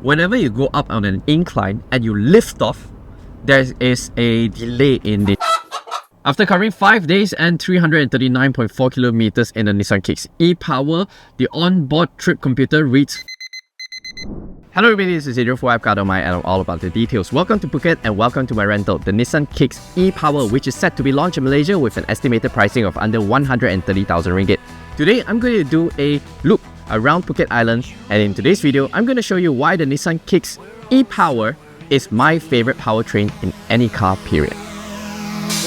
whenever you go up on an incline and you lift off, there is a delay in the... After covering 5 days and 339.4 kilometers in the Nissan Kicks e-Power, the onboard trip computer reads... Hello everybody, this is Adrian from WapCar.my and I'm all about the details. Welcome to Phuket and welcome to my rental, the Nissan Kicks e-Power, which is set to be launched in Malaysia with an estimated pricing of under 130,000 ringgit. Today, I'm going to do a loop around Phuket Island, and in today's video, I'm going to show you why the Nissan Kicks e-Power is my favorite powertrain in any car, period.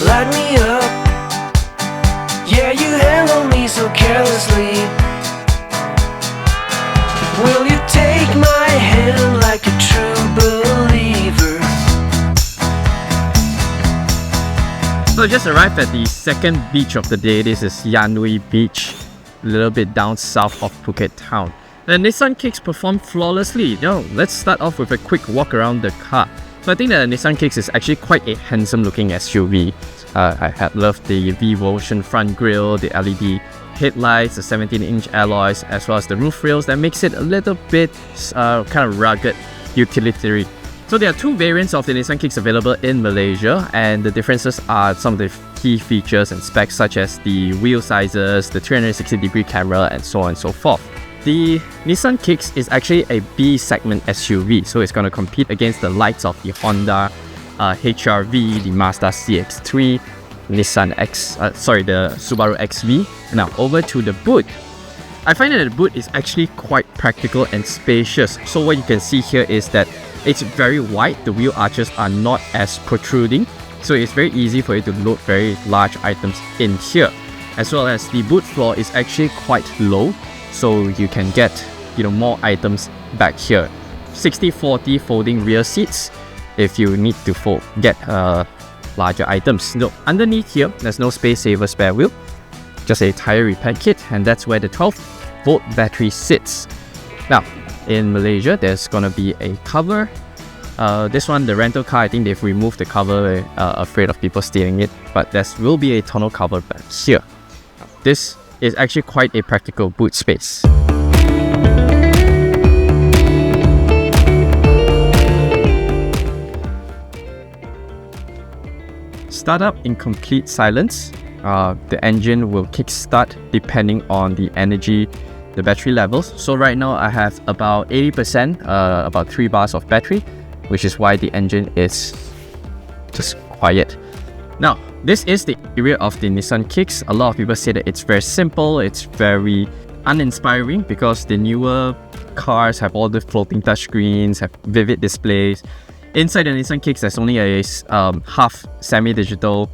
Light me up, yeah, you handle me so carelessly. Will you take my hand like a true believer? So just arrived at the second beach of the day. This is Yanui Beach, a little bit down south of Phuket town. The Nissan Kicks perform flawlessly. Now, let's start off with a quick walk around the car. So I think that the Nissan Kicks is actually quite a handsome looking SUV. I had loved the V-Motion front grille, the LED headlights, the 17-inch alloys, as well as the roof rails that makes it a little bit kind of rugged, utilitarian. So there are two variants of the Nissan Kicks available in Malaysia, and the differences are some of the key features and specs such as the wheel sizes, the 360-degree camera, and so on and so forth. The Nissan Kicks is actually a B-segment SUV, so it's going to compete against the likes of the Honda HR-V, the Mazda CX-3, the Subaru XV. Now over to the boot. I find that the boot is actually quite practical and spacious. So what you can see here is that it's very wide, the wheel arches are not as protruding, so it's very easy for you to load very large items in here. As well as the boot floor is actually quite low, so you can get more items back here. 60/40 folding rear seats if you need to get larger items. No, underneath here, there's no space saver spare wheel, just a tire repair kit, and that's where the 12-volt battery sits. Now, in Malaysia, there's gonna be a cover. This one, the rental car, I think they've removed the cover, afraid of people stealing it, but there will be a tonneau cover back here. This is actually quite a practical boot space. Start up in complete silence. The engine will kickstart depending on the energy, the battery levels. So right now I have about 80%, about 3 bars of battery, which is why the engine is just quiet. Now, this is the interior of the Nissan Kicks. A lot of people say that it's very simple, it's very uninspiring because the newer cars have all the floating touchscreens, have vivid displays. Inside the Nissan Kicks, there's only a half semi-digital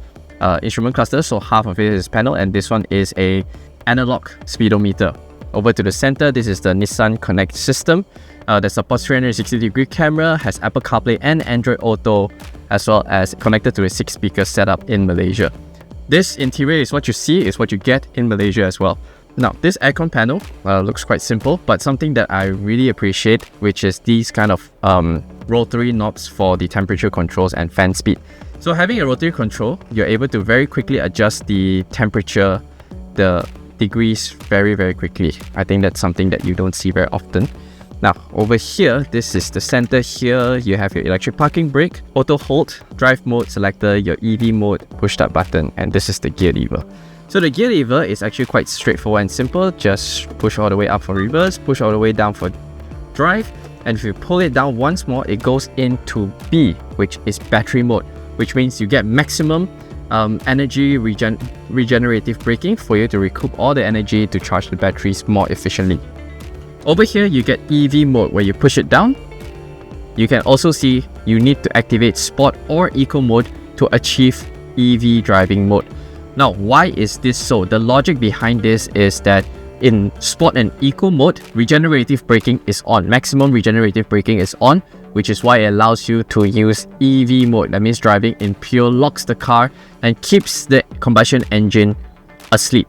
instrument cluster, so half of it is panel, and this one is a analog speedometer. Over to the center, this is the Nissan Connect system that supports 360-degree camera, has Apple CarPlay and Android Auto, as well as connected to a 6-speaker setup in Malaysia. This interior is what you see, is what you get in Malaysia as well. Now, this aircon panel looks quite simple, but something that I really appreciate, which is these kind of rotary knobs for the temperature controls and fan speed. So having a rotary control, you're able to very quickly adjust the temperature, the degrees very, very quickly. I think that's something that you don't see very often. Now, over here, this is the center here. You have your electric parking brake, auto hold, drive mode selector, your EV mode, push start button, and this is the gear lever. So the gear lever is actually quite straightforward and simple. Just push all the way up for reverse, push all the way down for drive, and if you pull it down once more, it goes into B, which is battery mode, which means you get maximum energy regenerative braking for you to recoup all the energy to charge the batteries more efficiently. Over here, you get EV mode where you push it down. You can also see you need to activate Sport or Eco mode to achieve EV driving mode. Now, why is this so? The logic behind this is that in Sport and Eco mode, regenerative braking is on. Maximum regenerative braking is on, which is why it allows you to use EV mode. That means driving in pure locks the car and keeps the combustion engine asleep.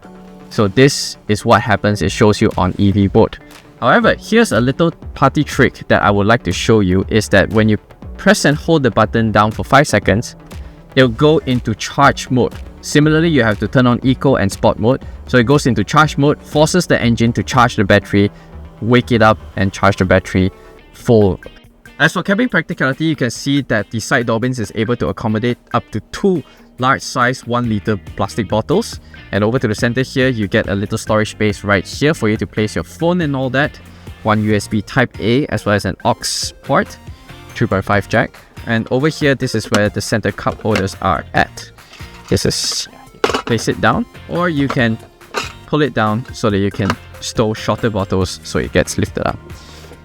So this is what happens, it shows you on EV mode. However, here's a little party trick that I would like to show you, is that when you press and hold the button down for 5 seconds, it'll go into charge mode. Similarly, you have to turn on Eco and Sport mode. So it goes into charge mode, forces the engine to charge the battery, wake it up and charge the battery full. As for cabin practicality, you can see that the side door bins is able to accommodate up to 2 large size 1 litre plastic bottles. And over to the center here, you get a little storage space right here for you to place your phone and all that. One USB Type A as well as an aux port, 3.5 jack. And over here, this is where the center cup holders are at. This is, place it down, or you can pull it down so that you can store shorter bottles so it gets lifted up.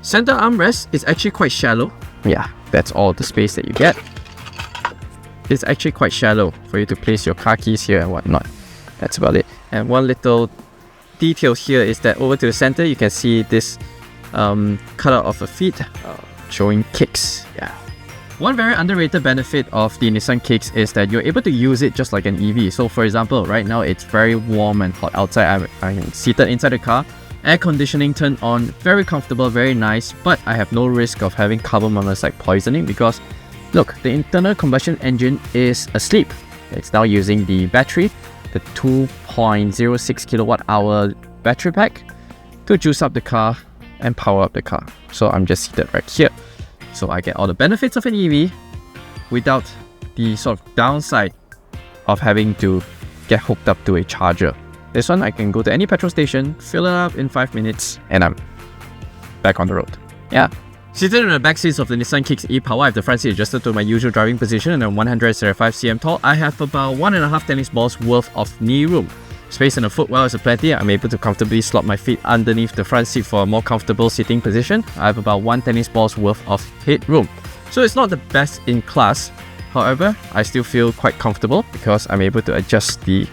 Center armrest is actually quite shallow. Yeah, that's all the space that you get. It's actually quite shallow for you to place your car keys here and whatnot. That's about it. And one little detail here is that over to the center, you can see this cutout of a feet showing Kicks. Yeah. One very underrated benefit of the Nissan Kicks is that you're able to use it just like an EV. So for example, right now it's very warm and hot outside. I'm seated inside the car. Air conditioning turned on, very comfortable, very nice, but I have no risk of having carbon monoxide poisoning because look, the internal combustion engine is asleep. It's now using the battery, the 2.06 kilowatt hour battery pack to juice up the car and power up the car. So I'm just seated right here. So I get all the benefits of an EV without the sort of downside of having to get hooked up to a charger. This one, I can go to any petrol station, fill it up in 5 minutes, and I'm back on the road. Yeah. Seated in the back seats of the Nissan Kicks e-Power, I have the front seat adjusted to my usual driving position and I'm 175 cm tall. I have about 1.5 tennis balls worth of knee room. Space in the footwell is plenty. I'm able to comfortably slot my feet underneath the front seat for a more comfortable sitting position. I have about 1 tennis ball's worth of headroom. So it's not the best in class. However, I still feel quite comfortable because I'm able to adjust the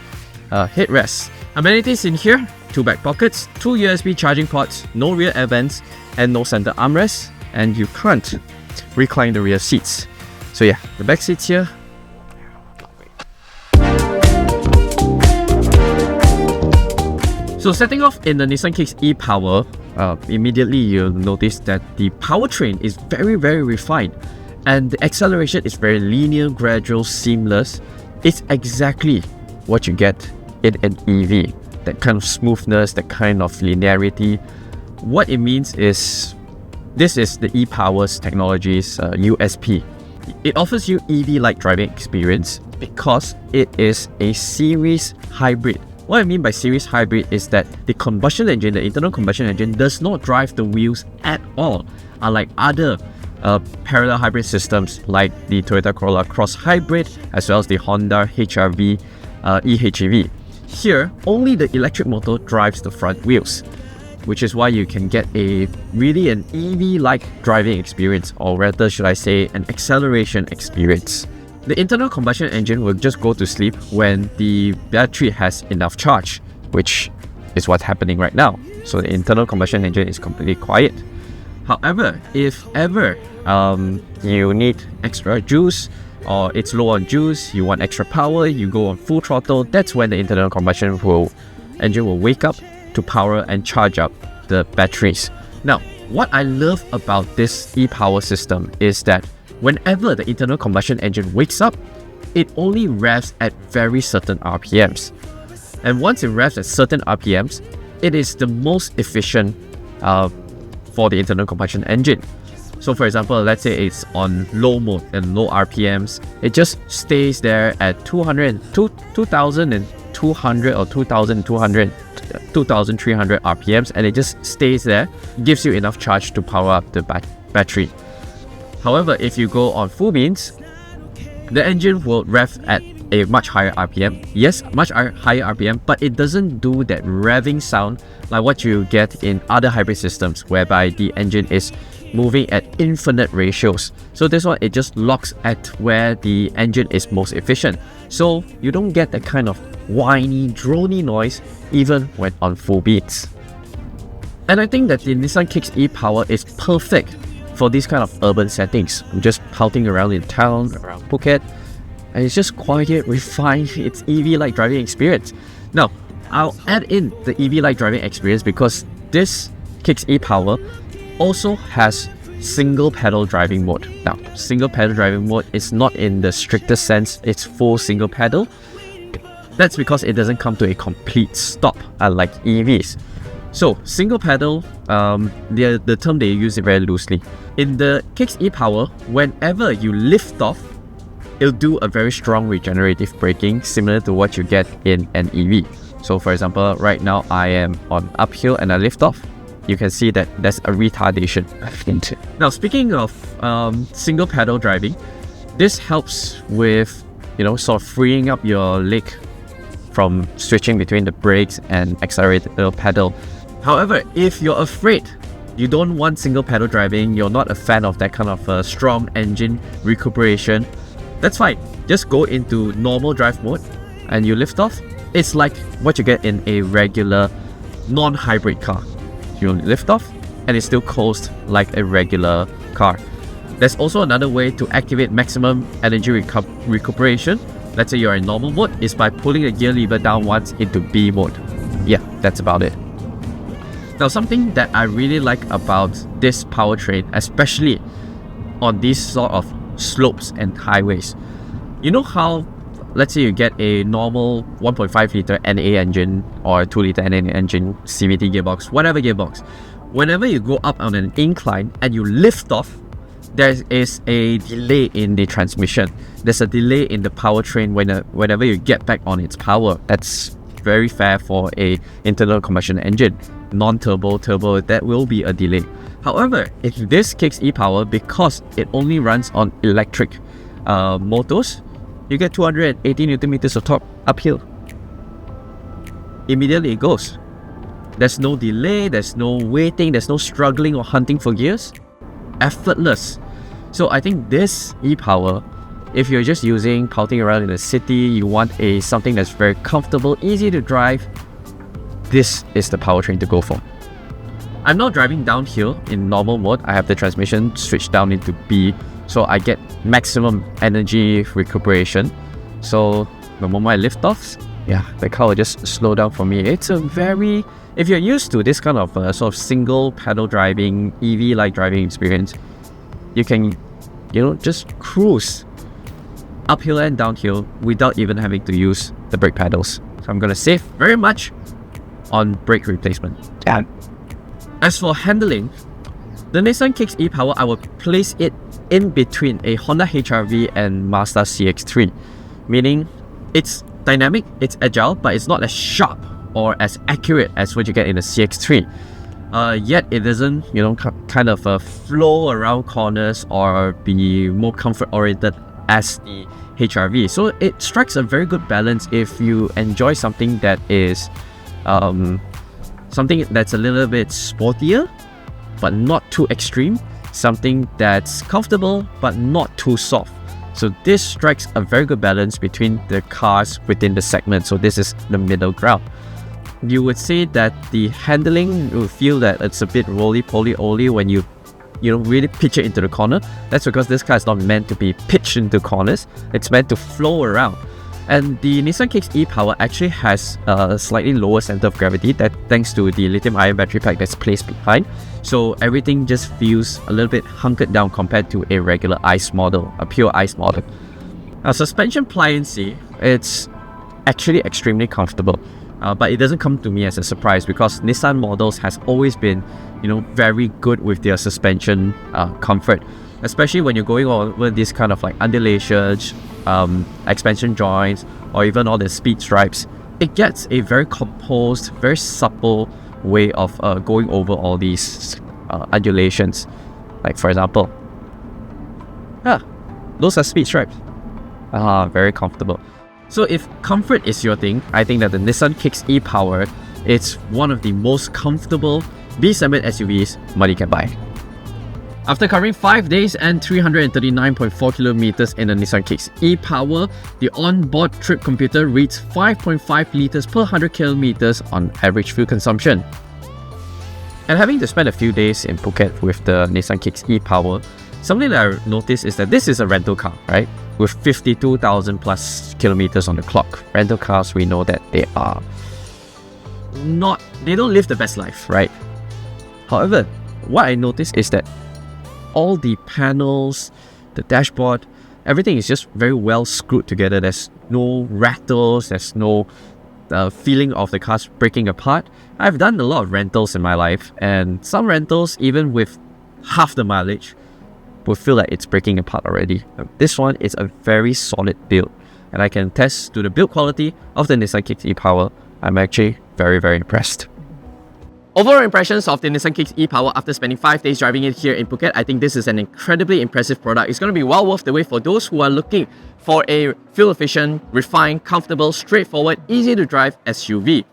headrest. Amenities in here, 2 back pockets, 2 USB charging ports, no rear air vents, and no center armrest, and you can't recline the rear seats. So yeah, the back seats here. So setting off in the Nissan Kicks e-Power, immediately you'll notice that the powertrain is very, very refined, and the acceleration is very linear, gradual, seamless. It's exactly what you get in an EV. That kind of smoothness, that kind of linearity. What it means is, this is the e-Power's technology's USP. It offers you EV-like driving experience because it is a series hybrid. What I mean by series hybrid is that the combustion engine, the internal combustion engine, does not drive the wheels at all, unlike other parallel hybrid systems like the Toyota Corolla Cross Hybrid as well as the Honda HR-V eHEV. Here, only the electric motor drives the front wheels, which is why you can get really an EV-like driving experience, or rather should I say an acceleration experience. The internal combustion engine will just go to sleep when the battery has enough charge, which is what's happening right now. So the internal combustion engine is completely quiet. However, if ever you need extra juice, or it's low on juice, you want extra power, you go on full throttle, that's when the internal combustion engine will wake up to power and charge up the batteries. Now, what I love about this e-Power system is that whenever the internal combustion engine wakes up, it only revs at very certain RPMs. And once it revs at certain RPMs, it is the most efficient for the internal combustion engine. So for example, let's say it's on low mode and low RPMs, it just stays there at 2,200 or 2,300 RPMs, and it just stays there, gives you enough charge to power up the battery. However, if you go on full beans, the engine will rev at a much higher RPM. Yes, much higher RPM, but it doesn't do that revving sound like what you get in other hybrid systems, whereby the engine is moving at infinite ratios. So this one, it just locks at where the engine is most efficient. So you don't get that kind of whiny, drony noise even when on full beats. And I think that the Nissan Kicks e-Power is perfect for these kind of urban settings. I'm just pouting around in town, around Phuket, and it's just quiet, refined, it's EV-like driving experience. Now, I'll add in the EV-like driving experience because this Kicks e-Power also has single pedal driving mode. Now, single pedal driving mode is not in the strictest sense, it's full single pedal. That's because it doesn't come to a complete stop, unlike EVs. So single pedal, the term they use it very loosely. In the Kicks e-Power, whenever you lift off, it'll do a very strong regenerative braking, similar to what you get in an EV. So for example, right now I am on uphill and I lift off. You can see that there's a retardation. Now speaking of single pedal driving, this helps with, sort of freeing up your leg from switching between the brakes and accelerator pedal. However, if you're afraid, you don't want single pedal driving, you're not a fan of that kind of strong engine recuperation, that's fine. Just go into normal drive mode and you lift off. It's like what you get in a regular non-hybrid car. You lift off and it still coasts like a regular car. There's also another way to activate maximum energy recuperation. Let's say you're in normal mode, is by pulling the gear lever down once into B mode. Yeah, that's about it. Now, something that I really like about this powertrain, especially on these sort of slopes and highways, you know how, let's say you get a normal 1.5 litre NA engine or 2 litre NA engine, CVT gearbox, whatever gearbox. Whenever you go up on an incline and you lift off, there is a delay in the transmission. There's a delay in the powertrain whenever you get back on its power. That's very fair for a internal combustion engine. Non-turbo, turbo, that will be a delay. However, if this Kicks e-Power, because it only runs on electric motors, you get 280 Newton meters of torque uphill. Immediately it goes. There's no delay, there's no waiting, there's no struggling or hunting for gears. Effortless. So I think this e-Power, if you're just pouting around in the city, you want something that's very comfortable, easy to drive, this is the powertrain to go for. I'm now driving downhill in normal mode. I have the transmission switched down into B, so I get maximum energy recuperation. So the moment I lift off, the car will just slow down for me. It's a very, if you're used to this kind of sort of single pedal driving, EV-like driving experience, you can, just cruise uphill and downhill without even having to use the brake pedals. So I'm gonna save very much on brake replacement. And as for handling, the Nissan Kicks e-Power, I will place it in between a Honda HR-V and Mazda CX-3, meaning it's dynamic, it's agile, but it's not as sharp or as accurate as what you get in the CX-3. Yet it doesn't, kind of flow around corners or be more comfort-oriented as the HR-V. So it strikes a very good balance if you enjoy something that is something that's a little bit sportier but not too extreme, something that's comfortable but not too soft. So this strikes a very good balance between the cars within the segment. So this is the middle ground. You would say that the handling, you feel that it's a bit roly-poly-oly when you really pitch it into the corner. That's because this car is not meant to be pitched into corners. It's meant to flow around. And the Nissan Kicks e-Power actually has a slightly lower center of gravity, that thanks to the lithium-ion battery pack that's placed behind. So everything just feels a little bit hunkered down compared to a regular ICE model, a pure ICE model. Now, suspension pliancy, it's actually extremely comfortable. But it doesn't come to me as a surprise because Nissan models has always been, very good with their suspension comfort, especially when you're going over this kind of like undulations, expansion joints, or even all the speed stripes. It gets a very composed, very supple way of going over all these undulations. Like for example, those are speed stripes. Very comfortable. So if comfort is your thing, I think that the Nissan Kicks e-Power, it's one of the most comfortable B-segment SUVs money can buy. After covering 5 days and 339.4 kilometers in the Nissan Kicks e-Power, the onboard trip computer reads 5.5 liters per 100 kilometers on average fuel consumption. And having to spend a few days in Phuket with the Nissan Kicks e-Power, something that I noticed is that this is a rental car, right? With 52,000 plus kilometers on the clock. Rental cars, we know that they don't live the best life, right? However, what I noticed is that all the panels, the dashboard, everything is just very well screwed together. There's no rattles, there's no feeling of the cars breaking apart. I've done a lot of rentals in my life, and some rentals, even with half the mileage, will feel like it's breaking apart already. This one is a very solid build, and I can attest to the build quality of the Nissan Kicks e-Power. I'm actually very, very impressed. Overall impressions of the Nissan Kicks e-Power after spending 5 days driving it here in Phuket, I think this is an incredibly impressive product. It's going to be well worth the wait for those who are looking for a fuel-efficient, refined, comfortable, straightforward, easy to drive SUV.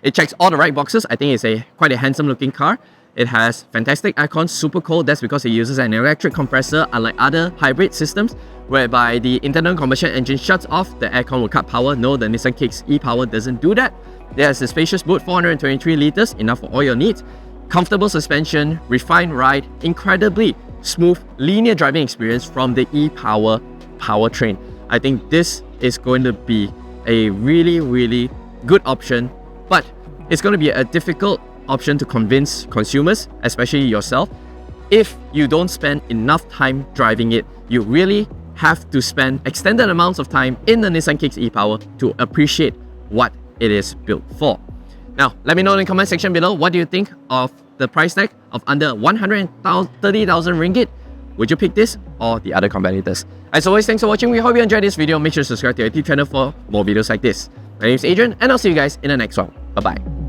It checks all the right boxes. I think it's quite a handsome looking car. It has fantastic aircon, super cold. That's because it uses an electric compressor, unlike other hybrid systems, whereby the internal combustion engine shuts off, the aircon will cut power. No, the Nissan Kicks e-Power doesn't do that. There's a spacious boot, 423 litres, enough for all your needs. Comfortable suspension, refined ride, incredibly smooth, linear driving experience from the e-Power powertrain. I think this is going to be a really, really good option, but it's going to be a difficult option to convince consumers, especially yourself. If you don't spend enough time driving it, you really have to spend extended amounts of time in the Nissan Kicks e-Power to appreciate what it is built for. Now, let me know in the comment section below, what do you think of the price tag of under 130,000 ringgit? Would you pick this or the other competitors? As always, thanks for watching. We hope you enjoyed this video. Make sure to subscribe to our YouTube channel for more videos like this. My name is Adrian, and I'll see you guys in the next one. Bye-bye.